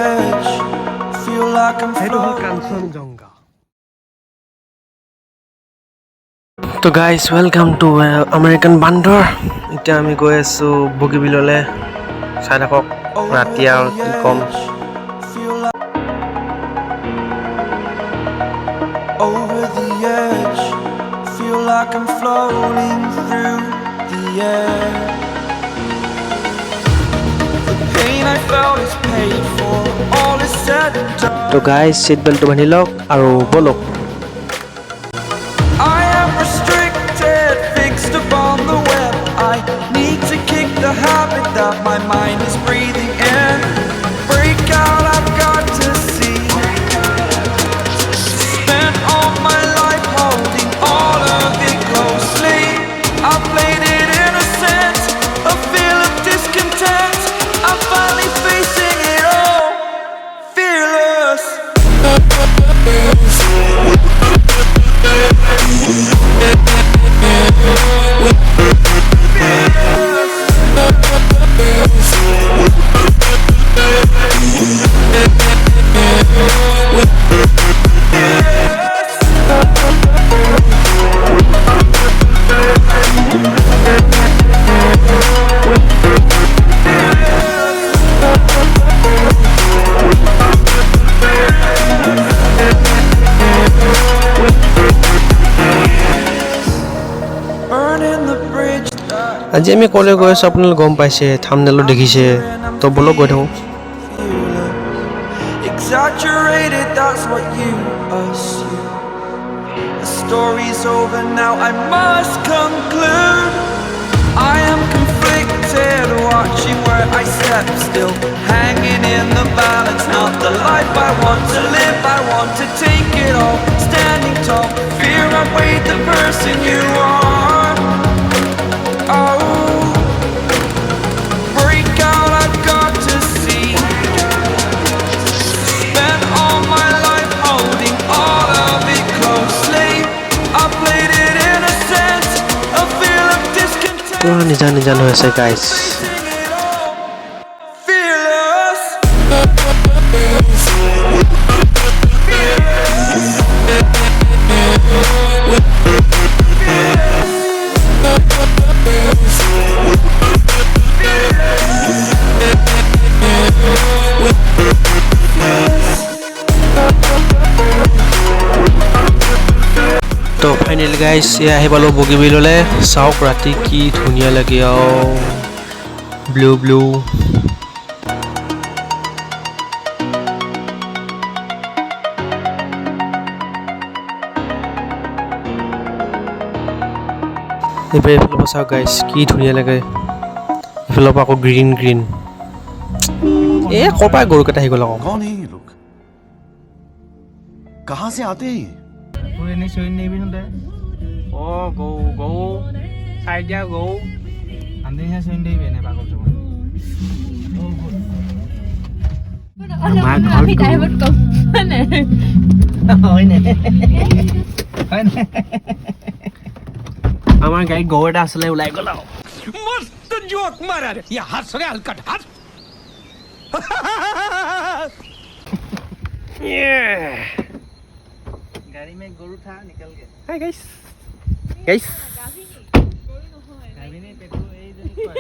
edge, feel like I'm floating. So guys, welcome to American Bandor. Ita ami goi asu Bogibeel le. Sai thakok rati ar ki kom. Over the edge, feel like I'm floating through the air. The pain I felt is paid for, all is said and done. So guys, seat belt to bani lok aru bolok. I am restricted, fixed upon the web. I need to kick the habit that my mind is breathing in. Break out, I've got to see. Spent all my life holding all of it closely. I played it innocent, a feel of discontent. I'm finally facing it all, fearless. আজি আমি কলে গৈ আছো আপোনালোকে গম পাইছে থাম্বনেলত দেখিছে তো বলক গৈ থাকো Exaggerated, that's what you assume. The story's over now, I must conclude. I am conflicted, watching where I step still, hanging in the balance. Not the life I want to live, I want to take it all. Standing tall, fear outweighed the person you are. Oh, break out, I've got to see. Spent all my life holding all of it closely. I played it innocent, a feel of discontent. পুৰা নিজা নিজা হৈ আছে guys Fearless. তো final guys এয়া আহি পালো বগীবিললে চাওক ৰাতি কি ধুনীয়া লাগে ব্লু ব্লু এইফালে পৰা চাওক গাইস কি ধুনীয়া লাগে এইফালে পৰা আকৌ গ্ৰীণ গ্ৰীণ এ ক'ৰ পৰা গৰুকেইটা আহি গ'ল আকৌ कौन है ये लोग कहाँ से आते हैं ये पूरे नहीं सोई नहीं भी होते ओ गो गो साइड जा गो अंदर से सोई नहीं भी नहीं पागल चुका আমাৰ ঘৰত ডাইভাৰ্ট কম মানে হয় নে হয় নে আমাৰ গাড়ীত গৰু এটা আছিলে ওলাই গ'ল আৰু मस्त जोक मारा रे या हंस रे हलकट हंस गाड़ी में गरु था निकल गया হাই গাইস গাইস गाड़ी में पेट्रोल এই জনি কয়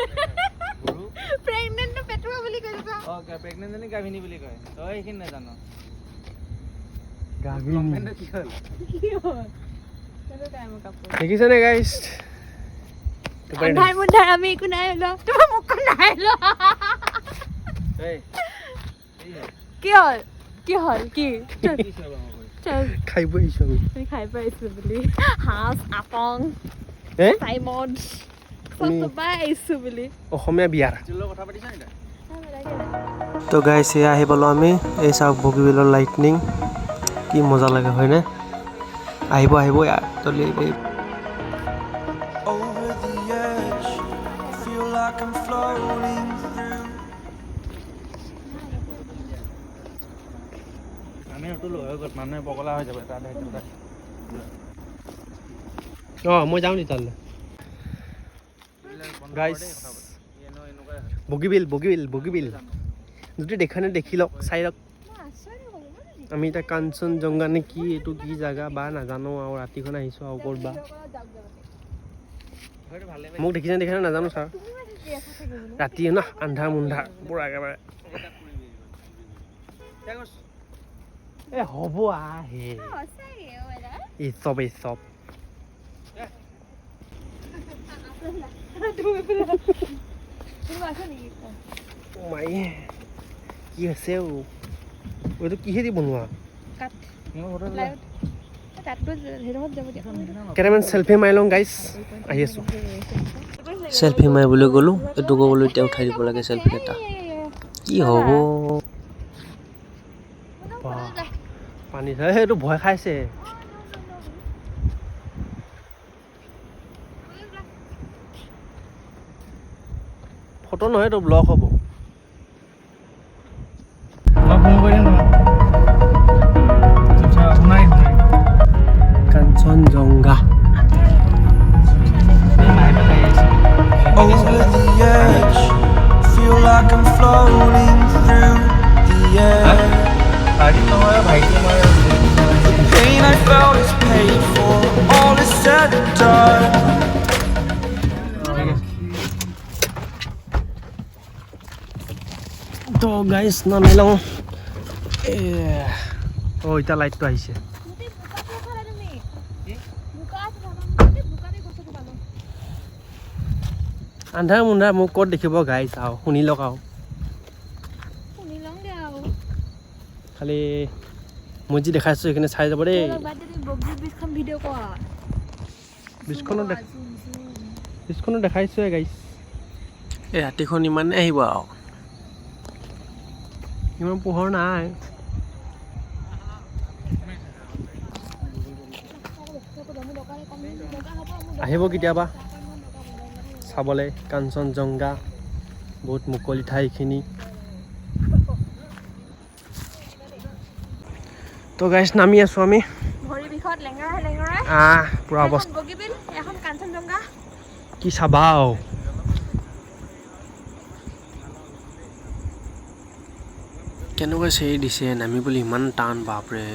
গরু প্ৰেগনেন্ট পেটুৱা বুলি কৈছা ওকে প্ৰেগনেন্ট জনি গাভিনী বুলি কয় তই এইখিনি না জানো গাভিনী কমেন্ট কি হল কি হ'ল কেনে টাইম কাপোৰ দেখিছনে গাইস আন্ধাৰ মুন্ধাৰ আমি একো নাই হলো তোমাৰ মুখখন নাই হলো এই কি হ'ল কি চল খাই বহিছো আমি খাই পাইছো বুলি হাঁস আপং চাইমন সব পাইছো বুলি অসমীয়া বিয়াৰ চুলো কথা পাতিছ নি তো গাইস এয়া আহি পালো আমি এই চাওক বগীবিলৰ লাইটনিং কি মজা লাগে হয়নে আহিব আহিব ইয়াত তলি Over the edge, feel like I'm floating through. আমি উঠলো হৈ গ'ল মানুহে পগলা হৈ যাব তাতে মই যাওঁ নি তালৈ গাইস বগীবিল যদি দেখা নাই দেখি লওক চাই লওক আমি এতিয়া কাঞ্চনজংঘা নে কি এইটো কি জাগা বা নাজানো আৰু ৰাতিখন আহিছোঁ আৰু ক'ত বা মোক দেখিছে দেখা নাই নাজানো ছাৰ ৰাতি ন আন্ধাৰ মুন্ধাৰ পুৰা একেবাৰে এ হ'ব আহে এই চব মাই কি হৈছে এইটো কিহেদি বনোৱা কেইটামান চেল্ফি মাৰি লওঁ গাইছ আহি আছোঁ চেল্ফি মাৰিবলৈ গ'লোঁ এইটো ক'বলৈ এতিয়া উঠাই দিব লাগে চেল্ফি এটা কি হ'ব পানী চাই সেইটো ভয় খাইছে ফটো নহয় তো ব্লগ হ'ব Kanchenjunga Over the edge, feel like I'm floating through the air. The pain I felt is paid for, all is said and done. তো গাইছ নামি লওঁ এতিয়া লাইটটো আহিছে আন্ধাৰ মুন্ধাৰ মোক ক'ত দেখিব গাই চাওঁ শুনি লওক আৰু খালি মই যি দেখাইছোঁ সেইখিনি চাই যাব দেই বীজখনো দেখাইছোৱে গাইছ এই ৰাতিখন ইমানে আহিব আৰু ইমান পোহৰ নাই আহিব কেতিয়াবা চাবলৈ কাঞ্চনজংঘা বহুত মুকলি ঠাই এইখিনি তো গাইছ নামি আছোঁ আমি পুৰা অৱস্থা কি চাবা আৰু কেনেকুৱা চেৰি দিছে নামিবলৈ ইমান টান বাপৰে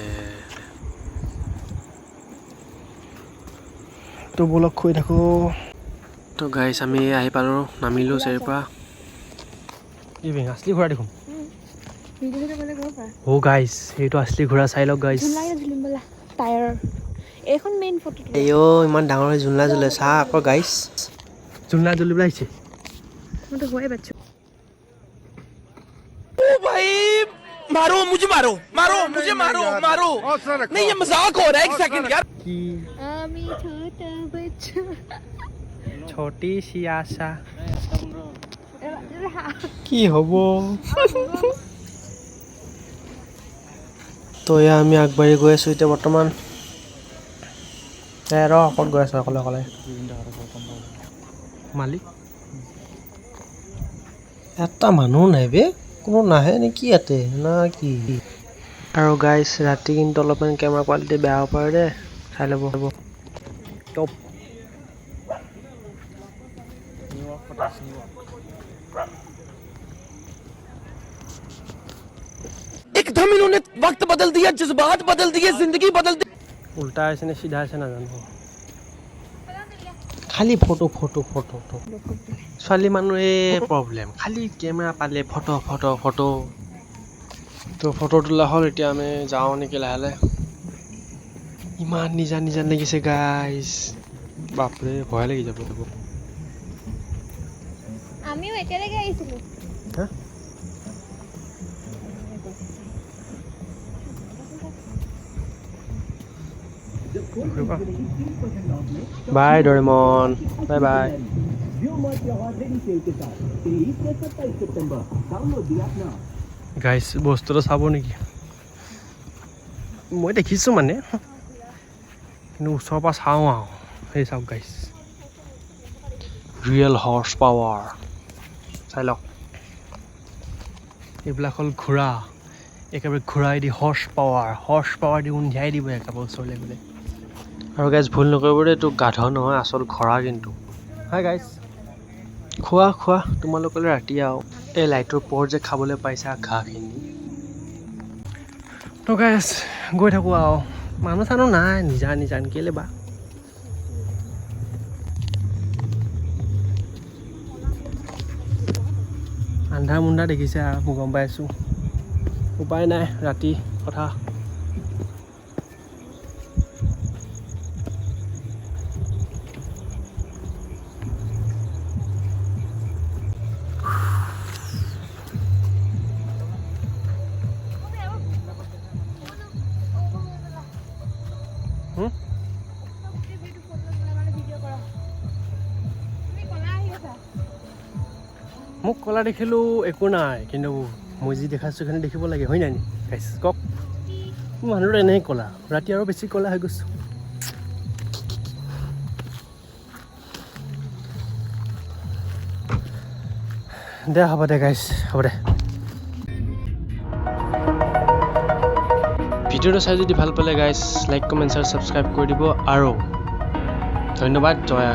তো বলক কৈ থাকোঁ তো গাইছ আমি আহি পালোঁ নামিলোঁ চেৰিৰ পৰা ইভিং আছলি ঘোঁৰা দেখোন গাইছ সেইটো আছলি ঘোঁৰা চাই লওক গাইছ এইও ইমান ডাঙৰ হৈ জোলনা জ্বলে চাহ আকৌ গাইছ জোলনা জ্বলিবলৈ আহিছে मारो मुझे मारो मारो मुझे मारो मारो नहीं ये मजाक हो रहा है एक सेकंड यार छोटी सी आशा কি হ'ব তো এয়া আমি আগবাঢ়ি গৈ আছোঁ এতিয়া বৰ্তমান অকল গৈ আছোঁ অকলে অকলে মালিক এটা মানুহ নাই বে কোনো নাহে নেকি ইয়াতে না কি আৰু গাইছ ৰাতি কিন্তু অলপমান কেমেৰা কোৱালিটি বেয়া হ'ব পাৰে দেই চাই ল'ব টপ एकदम इन्होंने वक्त बदल दिया जज्बात बदल दिए जिंदगी बदल दी উল্টা আছে নে সিধা আছে নাজানো খালি ফটো ফটো ফটো ছোৱালী মানুহে প্ৰব্লেম খালি কেমেৰা পালে ফটো ফটো ফটো তো ফটো তোলা হ'ল এতিয়া আমি যাওঁ নেকি লাহে লাহে ইমান নিজা নিজা লাগিছে গাইছ বাপৰে ভয় লাগি যাব আমিও একেলগে আহিছিলোঁ বাই ডৰেমন বাই বাই গাইছ বস্তুটো চাব নেকি মই দেখিছোঁ মানে কিন্তু ওচৰৰ পৰা চাওঁ আৰু সেই চাওক গাইছ ৰিয়েল হৰ্চ পাৱাৰ চাই লওক এইবিলাক হ'ল ঘোঁৰা একেবাৰে ঘূৰাই দি হৰ্চ পাৱাৰ দি উন্ধিয়াই দিব একেবাৰে ওচৰলৈ গ'লে আৰু গাইছ ভুল নকৰিব দেই এইটো গাধ নহয় আচল ঘোঁৰা কিন্তু হাই গাইছ খোৱা তোমালোকলৈ ৰাতি আৰু এই লাইটৰ পোহৰ যে খাবলৈ পাইছা ঘাঁহখিনি তো গাইছ গৈ থাকোঁ আৰু মানুহ চানুহ নাই নিজা কেলে বা আন্ধাৰ মুন্ধা দেখিছে আৰু মই গম পাইছোঁ উপায় নাই ৰাতি কথা মোক কলা দেখিলোঁ একো নাই কিন্তু মই যি দেখাইছোঁ সেইখিনি দেখিব লাগে হয় নাই গাইছ কওক মোৰ মানুহটো এনেই কলা ৰাতি আৰু বেছি কলা হৈ গৈছোঁ দে হ'ব দে গাইছ হ'ব দে ভিডিঅ'টো চাই যদি ভাল পালে গাইছ লাইক কমেণ্ট শ্বেয়াৰ ছাবস্ক্ৰাইব কৰি দিব আৰু ধন্যবাদ জয়